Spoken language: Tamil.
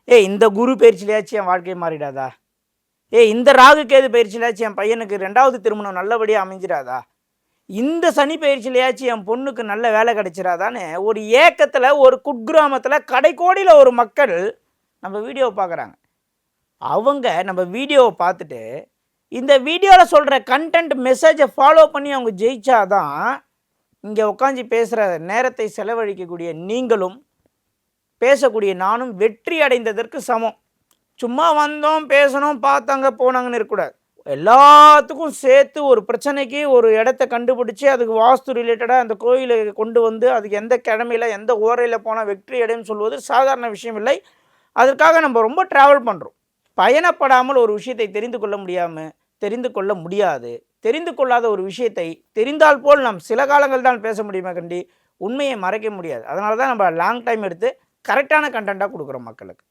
இந்த குரு பயிற்சியிலையாச்சும் என் வாழ்க்கை மாறிடாதா? இந்த ராகு கேது பயிற்சியிலாச்சும் என் பையனுக்கு 2வது திருமணம் நல்லபடியாக அமைஞ்சிடாதா? இந்த சனி பயிற்சியிலையாச்சும் என் பொண்ணுக்கு நல்ல வேலை கிடைச்சிடாதான்னு ஒரு ஏக்கத்தில் ஒரு குக்கிராமத்தில் கடைக்கோடியில் ஒரு மக்கள் நம்ம வீடியோவை பார்க்குறாங்க. அவங்க நம்ம வீடியோவை பார்த்துட்டு இந்த வீடியோவில் சொல்கிற கண்டென்ட் மெசேஜை ஃபாலோ பண்ணி அவங்க ஜெயிச்சாதான் இங்கே உட்காந்து பேசுகிற நேரத்தை செலவழிக்கக்கூடிய நீங்களும் பேசக்கூடிய நானும் வெற்றி அடைந்ததற்கு சமம். சும்மா வந்தோம் பேசணும் பார்த்தாங்க போனாங்கன்னு இருக்கக்கூடாது. எல்லாத்துக்கும் சேர்த்து ஒரு பிரச்சனைக்கு ஒரு இடத்த கண்டுபிடிச்சி அதுக்கு வாஸ்து ரிலேட்டடாக அந்த கோயிலை கொண்டு வந்து அதுக்கு எந்த கிழமையில் எந்த ஓரையில் போனால் வெற்றி அடைன்னு சொல்வது சாதாரண விஷயம் இல்லை. அதற்காக நம்ம ரொம்ப ட்ராவல் பண்ணுறோம். பயணப்படாமல் ஒரு விஷயத்தை தெரிந்து கொள்ள முடியாது. தெரிந்து கொள்ளாத ஒரு விஷயத்தை தெரிந்தால் போல் நாம் சில காலங்கள் தான் பேச முடியுமே கண்டி உண்மையை மறைக்க முடியாது. அதனால தான் நம்ம லாங் டைம் எடுத்து கரெக்டான கண்டென்ட்டாக கொடுக்குறோம் மக்களுக்கு.